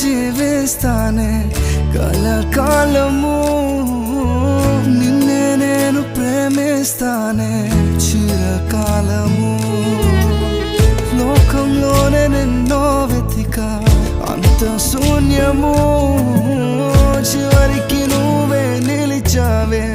జీవిస్తానే కలకాలము నిన్నే నేను ప్రేమిస్తానే చిరకాలము లోకంలోనే నిన్నో వెతిక అంత శూన్యము చివరికి నువ్వే నిలిచావే